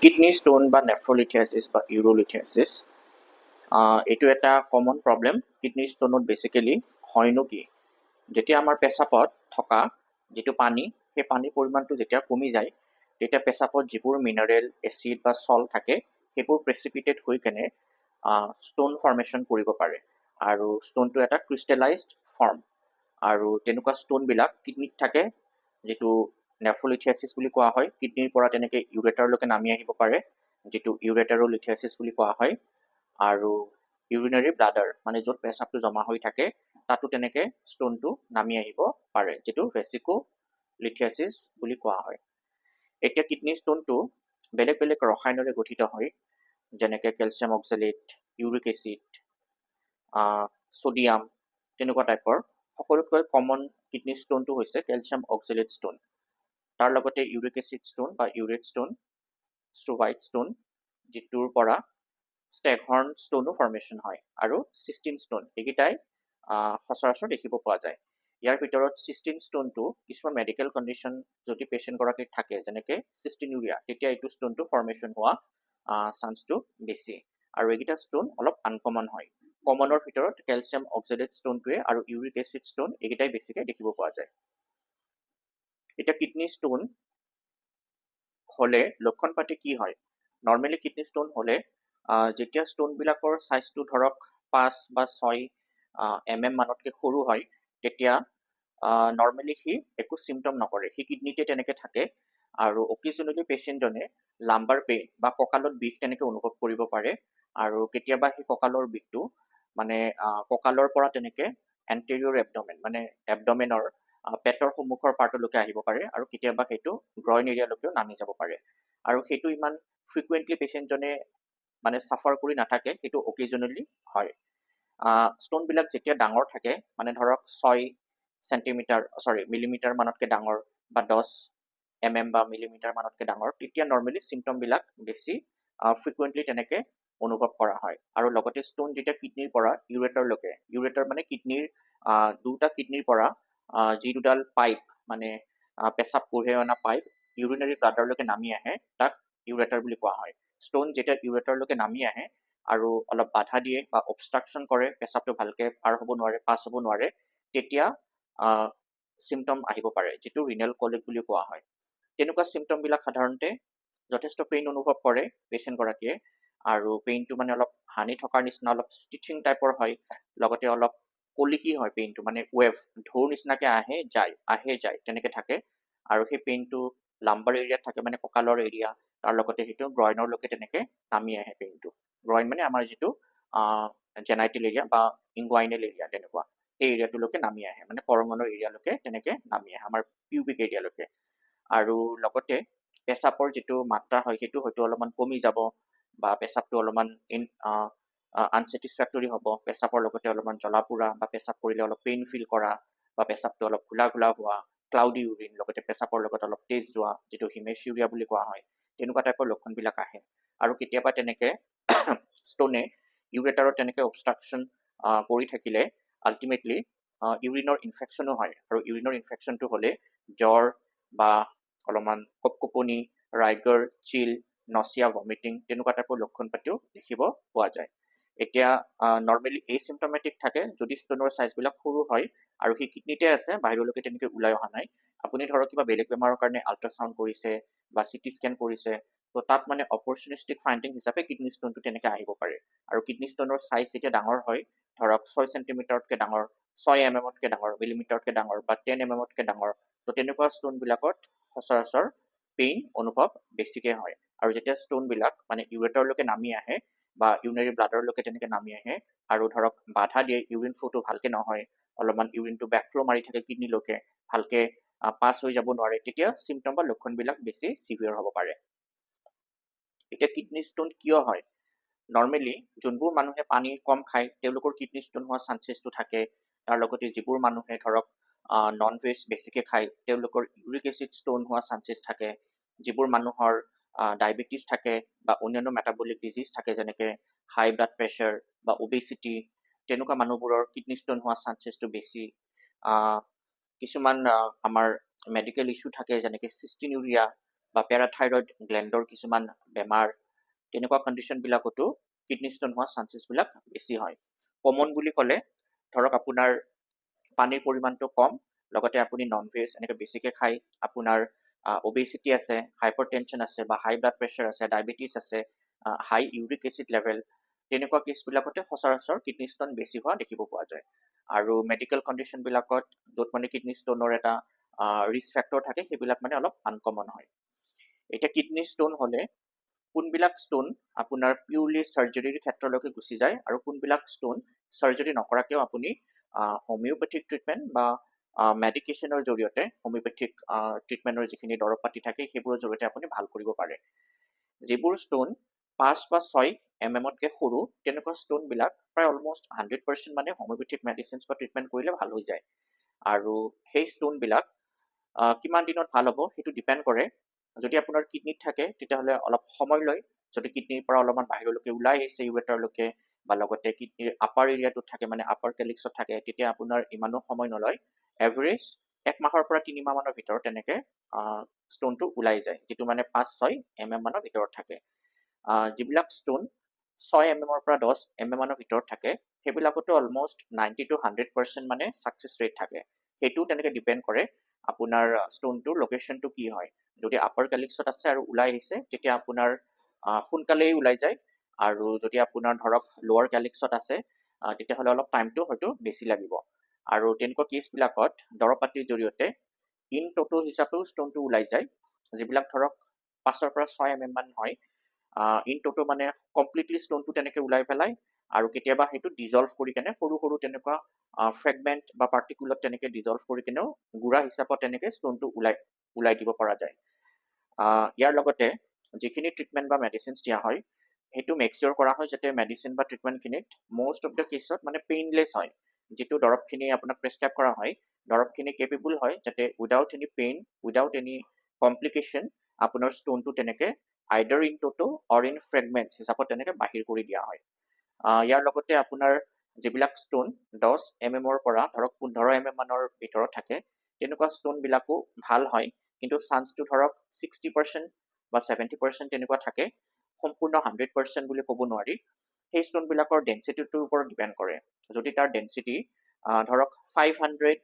Kidney stone বা নেফ্ৰলিথিয়াছিছ বা ইউৰোলিথিয়াছিছ এইটো এটা কমন প্ৰব্লেম। কিডনী ষ্টোনত বেচিকেলি হয়নো কি, যেতিয়া আমাৰ পেচাবত থকা যিটো পানী, সেই পানীৰ পৰিমাণটো যেতিয়া কমি যায়, তেতিয়া পেচাবত যিবোৰ মিনাৰেল, এচিড বা চল্ট থাকে, সেইবোৰ প্ৰেচিপিটেট হৈ কেনে ষ্টোন ফৰ্মেশ্যন কৰিব পাৰে। আৰু ষ্টোনটো এটা ক্ৰিষ্টেলাইজড ফৰ্ম। আৰু তেনেকুৱা ষ্টোনবিলাক কিডনীত থাকে, যিটো নেফ্ৰলিথিয়াছিছ বুলি কোৱা হয়। কিডনীৰ পৰা তেনেকৈ ইউৰেটাৰলৈকে নামি আহিব পাৰে, যিটো ইউৰেটাৰলিথিয়াছিছ বুলি কোৱা হয়। আৰু ইউৰিনাৰী ব্লাডাৰ, মানে য'ত পেচাবটো জমা হৈ থাকে, তাতো তেনেকৈ ষ্টোনটো নামি আহিব পাৰে, যিটো ভেচিকোলিথিয়াছিছ বুলি কোৱা হয়। এতিয়া কিডনী ষ্টোনটো বেলেগ বেলেগ ৰসায়নেৰে গঠিত হয়, যেনেকৈ calcium oxalate, uric acid, sodium, তেনেকুৱা টাইপৰ। সকলোতকৈ কমন কিডনী ষ্টোনটো হৈছে কেলছিয়াম অক্সেলেট ষ্টোন। তাৰ লগতে ইউৰিক এচিড ষ্টোন বা ইউৰেট ষ্টোন, ষ্ট্ৰোভাইট ষ্টোন, যিটোৰ পৰা ষ্টেগহৰ্ন ষ্টোনো ফৰ্মেশ্যন হয়, আৰু চিষ্টিন ষ্টোন। এইকেইটাই সচৰাচৰ দেখিব পোৱা যায়। ইয়াৰ ভিতৰত চিষ্টিন ষ্টোনটো কিছুমান মেডিকেল কণ্ডিশ্যন যদি পেচেণ্টগৰাকীৰ থাকে, যেনেকৈ চিষ্টিনুৰিয়া, তেতিয়া এইটো ষ্টোনটো ফৰ্মেশ্যন হোৱা চান্সটো বেছি। আৰু এইকেইটা ষ্টোন অলপ আনকমন হয়। কমনৰ ভিতৰত কেলছিয়াম অক্সেলেট ষ্টোনটোৱে আৰু ইউৰিক এচিড ষ্টোন, এইকেইটাই বেছিকৈ দেখিব পোৱা যায়। এতিয়া কিডনী ষ্টোন হ'লে লক্ষণ পাতি কি হয়? নৰ্মেলি কিডনী ষ্টোন হ'লে যেতিয়া ষ্টোনবিলাকৰ চাইজটো ধৰক 5 বা 6 mm মানতকৈ সৰু হয়, তেতিয়া নৰ্মেলি সি একো চিমটম নকৰে, সি কিডনীতে তেনেকৈ থাকে। আৰু অকেজনেলি পেচেণ্টজনে লাম্বাৰ পেইন বা কঁকালত বিষ তেনেকৈ অনুভৱ কৰিব পাৰে। আৰু কেতিয়াবা সেই কঁকালৰ বিষটো মানে কঁকালৰ পৰা তেনেকৈ এণ্টেৰিয়ৰ এবডমেন, মানে এবডমেনৰ পেটৰ সন্মুখৰ পাৰ্টলৈকে আহিব পাৰে, আৰু কেতিয়াবা সেইটো গ্ৰইন এৰিয়ালৈকেও নামি যাব পাৰে। আৰু সেইটো ইমান ফ্ৰিকুৱেণ্টলি পেচেণ্টজনে মানে চাফাৰ কৰি নাথাকে, সেইটো অকেজনেলি হয়। ষ্টোনবিলাক যেতিয়া ডাঙৰ থাকে, মানে ধৰক 6 মিলিমিটাৰ মানতকৈ ডাঙৰ, বা 10 mm বা মিলিমিটাৰ মানতকৈ ডাঙৰ, তেতিয়া নৰ্মেলি চিমটমবিলাক বেছি ফ্ৰিকুৱেণ্টলি তেনেকৈ অনুভৱ কৰা হয়। আৰু লগতে ষ্টোন যেতিয়া কিডনীৰ পৰা ইউৰেটাৰলৈকে, ইউৰেটাৰ মানে কিডনীৰ দুটা কিডনীৰ পৰা যি দুডাল পাইপ, মানে পেচাব কঢ়িয়াই অনা পাইপ ইউৰিনাৰী ব্লাডাৰলৈকে নামি আহে, তাক ইউৰেটাৰ বুলি কোৱা হয়। ষ্টোন যেতিয়া ইউৰেটাৰলৈকে নামি আহে আৰু অলপ বাধা দিয়ে বা অবষ্ট্ৰাকশ্যন কৰে, পেচাবটো ভালকৈ পাছ হ'ব নোৱাৰে, তেতিয়া চিমটম আহিব পাৰে, যিটো ৰিনেল কলিক বুলি কোৱা হয়। তেনেকুৱা চিমটমবিলাক সাধাৰণতে যথেষ্ট পেইন অনুভৱ কৰে পেচেণ্টগৰাকীয়ে, আৰু পেইনটো মানে অলপ হানি থকাৰ নিচিনা, অলপ ষ্টিচিং টাইপৰ হয়। লগতে অলপ কলিকি হয় পেইনটো, মানে ৱেভ, ঢৌৰ নিচিনাকৈ আহে যায় তেনেকৈ থাকে। আৰু সেই পেইনটো লাম্বাৰ এৰিয়াত থাকে, মানে কঁকালৰ এৰিয়া, তাৰ লগতে সেইটো গ্ৰইনৰলৈকে তেনেকৈ নামি আহে পেইনটো। গ্ৰইন মানে আমাৰ যিটো জেনাইটেল এৰিয়া বা ইংগুৱাইনেল এৰিয়া, তেনেকুৱা সেই এৰিয়াটোলৈকে নামি আহে, মানে কৰঙনৰ এৰিয়ালৈকে তেনেকৈ নামি আহে, আমাৰ পিউবিক এৰিয়ালৈকে। আৰু লগতে পেচাবৰ যিটো মাত্ৰা হয়, সেইটো হয়তো অলপমান কমি যাব, বা পেচাবটো অলপমান আনছেটিছফেক্টৰী হ'ব। পেচাবৰ লগতে অলপমান জ্বলা পোৰা, বা পেচাব কৰিলে অলপ পেইন ফিল কৰা, বা পেচাবটো অলপ ঘোলা ঘোলা হোৱা, ক্লাউডি ইউৰিন, লগতে পেচাবৰ লগত অলপ তেজ যোৱা, যিটো হিমেচিউৰিয়া বুলি কোৱা হয়, তেনেকুৱা টাইপৰ লক্ষণবিলাক আহে। আৰু কেতিয়াবা তেনেকৈ ষ্টোনে ইউৰেটাৰত তেনেকৈ অবষ্ট্ৰাকশ্যন কৰি থাকিলে আল্টিমেটলি ইউৰিনৰ ইনফেকশ্যনো হয়। আৰু ইউৰিনৰ ইনফেকশ্যনটো হ'লে জ্বৰ বা অলপমান কপকপনি, ৰাইগৰ, চিল, নচিয়া, ভমিটিং, তেনেকুৱা টাইপৰ লক্ষণ পাতিও দেখিব পোৱা যায়। এতিয়া নৰ্মেলি এচিমটমেটিক থাকে যদি ষ্টোনৰ চাইজবিলাক সৰু হয়, আৰু সি কিডনীতে আছে, বাহিৰলৈকে তেনেকৈ ওলাই অহা নাই। আপুনি ধৰক কিবা বেলেগ বেমাৰৰ কাৰণে আল্ট্ৰাচাউণ্ড কৰিছে বা চিটি স্কেন কৰিছে, তো তাত মানে অপৰচুনিষ্টিক ফাইণ্ডিং হিচাপে কিডনী ষ্টোনটো তেনেকৈ আহিব পাৰে। আৰু কিডনী ষ্টোনৰ চাইজ যেতিয়া ডাঙৰ হয়, ধৰক 6 চেণ্টিমিটাৰতকৈ ডাঙৰ, 6 mmতকৈ ডাঙৰ, মিলিমিটাৰতকৈ ডাঙৰ, বা 10 mmতকৈ ডাঙৰ, তো তেনেকুৱা ষ্টোনবিলাকত সচৰাচৰ পেইন অনুভৱ বেছিকৈ হয়। আৰু যেতিয়া ষ্টোনবিলাক মানে ইউৰেটাৰলৈকে নামি আহে, বা ইউৰিনাৰী ব্লাডাৰলৈকে তেনেকৈ নামি আহে, আৰু ধৰক বাধা দিয়ে, ইউৰিন ফ্ল'টো ভালকৈ নহয়, অলপমান ইউৰিনটো বেকফ্ল' মাৰি থাকে কিডনীলৈকে, ভালকৈ পাছ হৈ যাব নোৱাৰে, তেতিয়া চিমটম বা লক্ষণবিলাক বেছি চিভিয়াৰ হ'ব পাৰে। এতিয়া কিডনী ষ্টোন কিয় হয়? নৰ্মেলি যোনবোৰ মানুহে পানী কম খায়, তেওঁলোকৰ কিডনী ষ্টোন হোৱা চান্সেছটো থাকে। তাৰ লগতে যিবোৰ মানুহে ধৰক নন ভেজ বেছিকৈ খায়, তেওঁলোকৰ ইউৰিক এচিড ষ্টোন হোৱা চান্সেছ থাকে। যিবোৰ মানুহৰ ডায়েবেটিছ থাকে বা অন্যান্য মেটাবলিক ডিজিজ থাকে, যেনেকৈ হাই ব্লাড প্ৰেছাৰ বা অবেচিটি, তেনেকুৱা মানুহবোৰৰ কিডনী ষ্টোন হোৱা চান্সেছটো বেছি। কিছুমান আমাৰ মেডিকেল ইছ্যু থাকে, যেনেকৈ চিষ্টিনুৰিয়া, বা পেৰাথাইৰইড গ্লেণ্ডৰ কিছুমান বেমাৰ তেনেকুৱা কণ্ডিশ্যনবিলাকতো কিডনী ষ্টোন হোৱা চান্সেছবিলাক বেছি হয়। কমন বুলি ক'লে ধৰক আপোনাৰ পানীৰ পৰিমাণটো কম, লগতে আপুনি নন ভেজ এনেকৈ বেছিকৈ খায়, আপোনাৰ অবেচিটি আছে, হাইপাৰটেনশ্যন আছে বা হাই ব্লাড প্ৰেছাৰ আছে, ডায়েবেটিছ আছে, হাই ইউৰিক এচিড লেভেল, তেনেকুৱা কেছবিলাকতে সচৰাচৰ কিডনী ষ্টোন বেছি হোৱা দেখিব পোৱা যায়। আৰু মেডিকেল কণ্ডিশ্যনবিলাকত য'ত মানে কিডনী ষ্টোনৰ এটা ৰিস্ক ফেক্টৰ থাকে সেইবিলাক মানে অলপ আনকমন হয়। এতিয়া কিডনী ষ্টোন হ'লে কোনবিলাক ষ্টোন আপোনাৰ পিউৰলি চাৰ্জাৰীৰ ক্ষেত্ৰলৈকে গুচি যায় আৰু কোনবিলাক ষ্টোন চাৰ্জাৰী নকৰাকেও আপুনি হোমিঅ'পেথিক ট্ৰিটমেণ্ট বা মেডিকেশ্যনৰ জৰিয়তে হোমিঅ'পেথিক ট্ৰিটমেণ্টৰ যিখিনি দৰৱ পাতি থাকে সেইবোৰৰ জৰিয়তে আপুনি ভাল কৰিব পাৰে। যিবোৰ ষ্টোন 5 বা 6 mmতকৈ সৰু তেনেকুৱা ষ্টোনবিলাক প্ৰায় অলমষ্ট 100% মানে হোমিঅ'পেথিক মেডিচিনছ বা ট্ৰিটমেণ্ট কৰিলে ভাল হৈ যায়। আৰু সেই ষ্টোনবিলাক কিমান দিনত ভাল হ'ব সেইটো ডিপেণ্ড কৰে। যদি আপোনাৰ কিডনীত থাকে তেতিয়াহ'লে অলপ সময় লয়। যদি কিডনীৰ পৰা অলপমান বাহিৰলৈকে ওলাই আহিছে ইউৰেটাৰলৈকে বা লগতে কিডনীৰ আপাৰ এৰিয়াটোত থাকে মানে আপাৰ কেলিক্সত থাকে তেতিয়া আপোনাৰ ইমানো সময় নলয়। এভাৰেজ 1 মাহৰ পৰা 3 মাহমানৰ ভিতৰত তেনেকৈ ষ্টোনটো ওলাই যায়, যিটো মানে 5-6 mm মানৰ ভিতৰত থাকে। যিবিলাক ষ্টোন 6 mmৰ পৰা 10 mm মানৰ ভিতৰত থাকে সেইবিলাকতো অলমষ্ট 90 to 100% মানে ছাকচেছ ৰেট থাকে। সেইটোও তেনেকৈ ডিপেণ্ড কৰে আপোনাৰ ষ্টোনটোৰ লোকেশ্যনটো কি হয়। যদি আপাৰ কেলিক্সত আছে আৰু ওলাই আহিছে তেতিয়া আপোনাৰ সোনকালেই ওলাই যায়, আৰু যদি আপোনাৰ ধৰক লোৱাৰ কেলিক্সত আছে তেতিয়াহ'লে অলপ টাইমটো হয়তো বেছি লাগিব। আৰু তেনেকুৱা কেছবিলাকত দৰৱ পাতিৰ জৰিয়তে ইন ট'টো হিচাপেও ষ্টোনটো ওলাই যায়, যিবিলাক ধৰক 5 পৰা 6 mm মান হয়। ইন ট'টো মানে কমপ্লিটলি ষ্টোনটো তেনেকৈ ওলাই পেলাই আৰু কেতিয়াবা সেইটো ডিজলভ কৰি কেনে সৰু সৰু তেনেকুৱা ফ্ৰেগমেণ্ট বা পাৰ্টিকুলত তেনেকৈ ডিজলভ কৰি কেনেও গুড়া হিচাপত তেনেকৈ ষ্টোনটো ওলাই দিব পৰা যায়। ইয়াৰ লগতে যিখিনি ট্ৰিটমেণ্ট বা মেডিচিনছ দিয়া হয় সেইটো মেক চিয়ৰ কৰা হয় যাতে মেডিচিন বা ট্ৰিটমেণ্টখিনিত মষ্ট অফ দ্য কেছত মানে পেইনলেছ হয়। যিটো দৰৱখিনি আপোনাক প্ৰেছক্ৰাইব কৰা হয় দৰৱখিনি কেপেবল হয় যাতে without any pain, without any complication আপোনাৰ ষ্টোনটো তেনেকৈ আইডাৰ ইন ট'টো অৰ ইন ফ্ৰেগমেণ্টছ হিচাপত তেনেকৈ বাহিৰ কৰি দিয়া হয়। ইয়াৰ লগতে আপোনাৰ যিবিলাক ষ্টোন 10 mmৰ পৰা ধৰক 15 mm মানৰ ভিতৰত থাকে তেনেকুৱা ষ্টোনবিলাকো ভাল হয়, কিন্তু চান্সটো ধৰক 60% বা 70% তেনেকুৱা থাকে। সম্পূৰ্ণ 100% বুলি ক'ব নোৱাৰি। সেই ষ্টোনবিলাকৰ ডেঞ্চিটিটোৰ ওপৰত ডিপেণ্ড কৰে। যদি তাৰ ডেঞ্চিটি ধৰক 500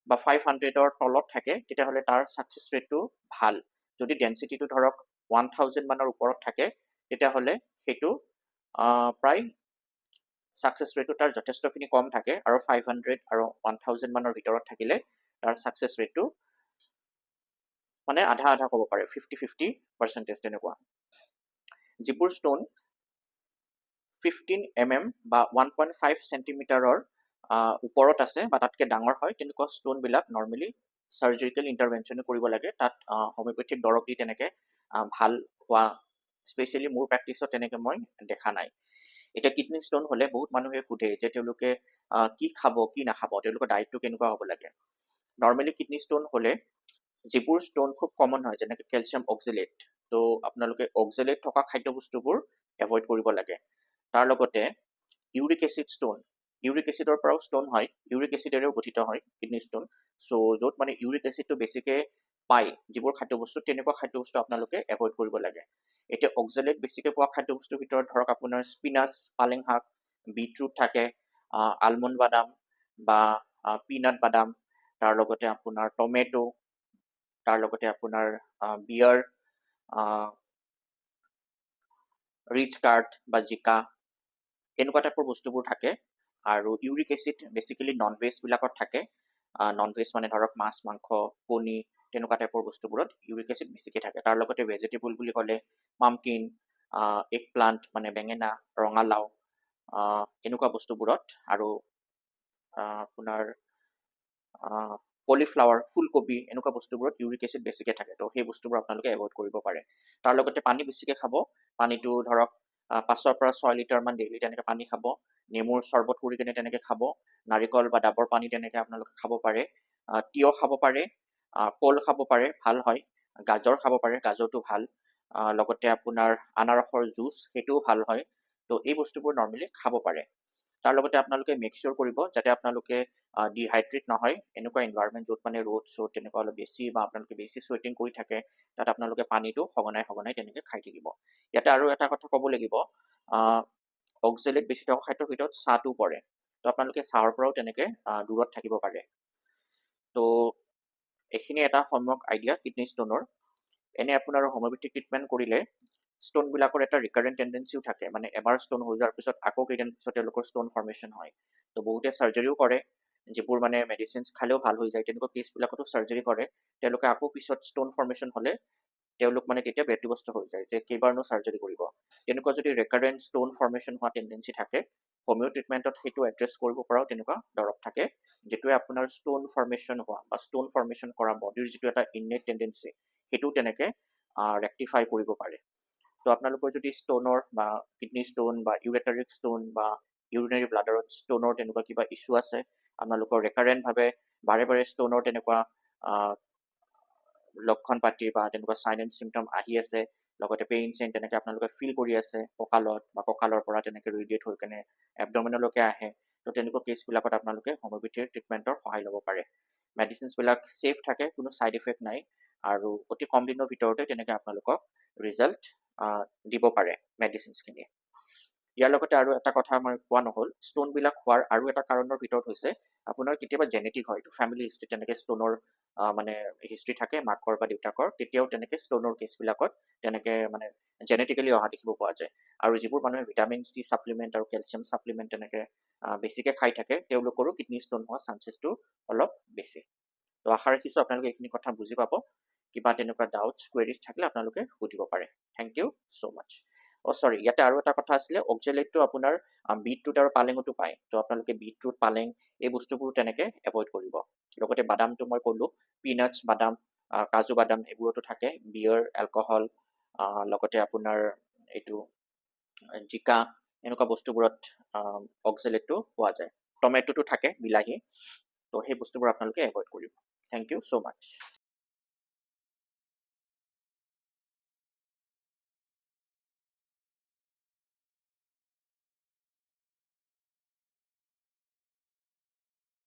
বা 500ৰ তলত থাকে তেতিয়াহ'লে তাৰ ছাকচেছ ৰেটটো ভাল। যদি ডেঞ্চিটিটো ধৰক 1000 মানৰ ওপৰত থাকে তেতিয়াহ'লে সেইটো প্ৰায় ছাকচেছ ৰেটটো তাৰ যথেষ্টখিনি কম থাকে, আৰু 500 আৰু 1000 মানৰ ভিতৰত থাকিলে তাৰ ছাকচেছ ৰেটটো মানে আধা আধা ক'ব পাৰে, 50-50% তেনেকুৱা। যিবোৰ ষ্টোন 15 mm বা 1.5 চেণ্টিমিটাৰৰ ওপৰত আছে বা তাতকৈ ডাঙৰ হয় তেনেকুৱা ষ্টোনবিলাক নৰ্মেলি চাৰ্জাৰিকেল ইণ্টাৰভেনশ্যনো কৰিব লাগে। তাত হোমিঅ'পেথিক দৰৱ দি তেনেকৈ ভাল হোৱা স্পেচিয়েলি মোৰ প্ৰেক্টিছত তেনেকৈ মই দেখা নাই। এতিয়া কিডনী ষ্টোন হ'লে বহুত মানুহে সোধে যে তেওঁলোকে কি খাব কি নাখাব, তেওঁলোকৰ ডায়েটটো কেনেকুৱা হ'ব লাগে। নৰ্মেলি কিডনী ষ্টোন হ'লে যিবোৰ ষ্টোন খুব কমন হয় যেনেকৈ কেলছিয়াম অক্সেলেট, তো আপোনালোকে অক্সেলেট থকা খাদ্যবস্তুবোৰ এভইড কৰিব লাগে। তাৰ লগতে ইউৰিক এচিড ষ্টোন, ইউৰিক এচিডৰ পৰাও ষ্টোন হয়, ইউৰিক এচিডেৰেও গঠিত হয় কিডনী ষ্টোন। চ' য'ত মানে ইউৰিক এচিডটো বেছিকৈ পায় যিবোৰ খাদ্যবস্তু তেনেকুৱা খাদ্যবস্তু আপোনালোকে এভইড কৰিব লাগে। এতিয়া অক্সেলেট বেছিকৈ পোৱা খাদ্যবস্তুৰ ভিতৰত ধৰক আপোনাৰ স্পিনাছ, পালেং শাক, বিটৰুট থাকে, আলমণ্ড বাদাম বা পিনাট বাদাম, তাৰ লগতে আপোনাৰ টমেটো, তাৰ লগতে আপোনাৰ বিয়াৰ, ৰিচ কাৰ্ড বা জিকা, এনেকুৱা টাইপৰ বস্তুবোৰ থাকে। আৰু ইউৰিক এচিড বেছিকেলি নন ভেজবিলাকত থাকে। নন ভেজ মানে ধৰক মাছ, মাংস, কণী তেনেকুৱা টাইপৰ বস্তুবোৰত ইউৰিক এচিড বেছিকৈ থাকে। তাৰ লগতে ভেজিটেবল বুলি ক'লে পামকিন, এগ প্লাণ্ট মানে বেঙেনা, ৰঙালাও, এনেকুৱা বস্তুবোৰত, আৰু আপোনাৰ কলিফ্লাৱাৰ, ফুলকবি এনেকুৱা বস্তুবোৰত ইউৰিক এচিড বেছিকৈ থাকে। তো সেই বস্তুবোৰ আপোনালোকে এভইড কৰিব পাৰে। তাৰ লগতে পানী বেছিকৈ খাব। পানীটো ধৰক 5 পৰা 6 লিটাৰমান ডেইলি তেনেকৈ পানী খাব। নেমুৰ চৰ্বত কৰি কেনে তেনেকৈ খাব। নাৰিকল বা ডাবৰ পানী তেনেকৈ আপোনালোকে খাব পাৰে। তিয়ঁহ খাব পাৰে, কল খাব পাৰে, ভাল হয়। গাজৰ খাব পাৰে, গাজৰটো ভাল। লগতে আপোনাৰ আনাৰসৰ জুচ সেইটোও ভাল হয়। তো এই বস্তুবোৰ নৰ্মেলি খাব পাৰে। তাৰ লগতে আপোনালোকে মেক চিয়ৰ কৰিব যাতে আপোনালোকে ডিহাইড্ৰেট নহয়, এনেকুৱা এনভাইৰনমেণ্ট য'ত মানে ৰ'দ চ'দ তেনেকুৱা অলপ বেছি বা আপোনালোকে বেছি চুৱেটিং কৰি থাকে, তাত আপোনালোকে পানীটো সঘনাই তেনেকৈ খাই থাকিব। ইয়াতে আৰু এটা কথা ক'ব লাগিব, অক্সেলেট বেছি থকা খাদ্যৰ ভিতৰত চাহটো পৰে। তো আপোনালোকে চাহৰ পৰাও তেনেকৈ দূৰত থাকিব পাৰে। তো এইখিনি এটা সম্যক আইডিয়া কিডনী ষ্টোনৰ। এনে আপোনাৰ হোমিওপেথিক ট্ৰিটমেণ্ট কৰিলে ষ্টোনবিলাকৰ এটা ৰিকাৰেণ্ট টেণ্ডেঞ্চিও থাকে, মানে এবাৰ ষ্টোন হৈ যোৱাৰ পিছত আকৌ কেইদিন পিছত তেওঁলোকৰ ষ্টোন ফৰ্মেশ্যন হয়। তো বহুতে চাৰ্জাৰীও কৰে, যিবোৰ মানে মেডিচিনছ খালেও ভাল হৈ যায়, তেনেকুৱা কেছবিলাকতো চাৰ্জাৰী কৰে। তেওঁলোকে আকৌ পিছত ষ্টোন ফৰ্মেশ্যন হ'লে তেওঁলোক মানে তেতিয়া ব্যতিব্যস্ত হৈ যায় যে কেইবাৰনো চাৰ্জাৰী কৰিব। তেনেকুৱা যদি ৰেকাৰেণ্ট ষ্টোন ফৰ্মেশ্যন হোৱা টেণ্ডেঞ্চি থাকে, হোমিও ট্ৰিটমেণ্টত সেইটো এড্ৰেছ কৰিব পৰাও তেনেকুৱা দৰৱ থাকে, যিটোৱে আপোনাৰ ষ্টোন ফৰ্মেশ্যন হোৱা বা ষ্টোন ফৰ্মেশ্যন কৰা বডিৰ যিটো এটা ইননেট টেণ্ডেঞ্চি, সেইটো তেনেকৈ ৰেক্টিফাই কৰিব পাৰে। তো আপোনালোকৰ যদি ষ্টোনৰ বা কিডনী ষ্টোন বা ইউৰেটাৰিক ষ্টোন বা ইউৰিনাৰী ব্লাডাৰত ষ্টোনৰ তেনেকুৱা কিবা ইছ্যু আছে, আপোনালোকৰ ৰেকাৰেণ্টভাৱে বাৰে ষ্টোনৰ তেনেকুৱা লক্ষণ পাতি বা তেনেকুৱা চাইন এণ্ড চিমটম আহি আছে, লগতে পেইন চেইন তেনেকৈ আপোনালোকে ফিল কৰি আছে কঁকালত বা কঁকালৰ পৰা তেনেকৈ ৰেডিয়েট হৈ কেনে এবডমিনলৈকে আহে, তো তেনেকুৱা কেছবিলাকত আপোনালোকে হোমিওপেথিৰ ট্ৰিটমেণ্টৰ সহায় ল'ব পাৰে। মেডিচিনছবিলাক ছেফ থাকে, কোনো ছাইড ইফেক্ট নাই, আৰু অতি কম দিনৰ ভিতৰতে তেনেকৈ আপোনালোকক ৰিজাল্ট দিব পাৰে মেডিচিনছখিনিয়ে। ইয়াৰ লগতে আৰু এটা কথা মই কোৱা নহ'ল, ষ্টোনবিলাক হোৱাৰ আৰু এটা কাৰণৰ ভিতৰত হৈছে আপোনাৰ কেতিয়াবা জেনেটিক হয়, ফেমিলি হিষ্ট্ৰী তেনেকৈ ষ্টোনৰ মানে হিষ্ট্ৰী থাকে মাকৰ বা দেউতাকৰ, তেতিয়াও তেনেকৈ ষ্টোনৰ কেছবিলাকত তেনেকৈ মানে জেনেটিকেলি অহা দেখিব পোৱা যায়। আৰু যিবোৰ মানুহে ভিটামিন চি ছাপ্লিমেণ্ট আৰু কেলছিয়াম ছাপ্লিমেণ্ট তেনেকৈ বেছিকৈ খাই থাকে, তেওঁলোকৰো কিডনী ষ্টোন হোৱা চান্সেছটো অলপ বেছি। তো আশা ৰাখিছোঁ আপোনালোকে এইখিনি কথা বুজি পাব। কিবা তেনেকুৱা ডাউটছ কুৱেৰিজ থাকিলে আপোনালোকে সুধিব পাৰে। থেংক ইউ ছ' মাছ। চৰি, ইয়াতে আৰু এটা কথা আছিলে, অক্সেলেটটো আপোনাৰ বিটৰুট আৰু পালেঙতো পায়। তো আপোনালোকে বিটৰুট পালেং এই বস্তুবোৰ তেনেকৈ এভইড কৰিব। লগতে বাদামটো মই ক'লোঁ, পিনাটছ বাদাম, কাজু বাদাম এইবোৰতো থাকে, বিয়েৰ, এলকহল, লগতে আপোনাৰ এইটো জিকা, এনেকুৱা বস্তুবোৰত অক্সেলেটটো পোৱা যায়। টমেটোটো থাকে, বিলাহী, তো সেই বস্তুবোৰ আপোনালোকে এভইড কৰিব। Thank you so' much.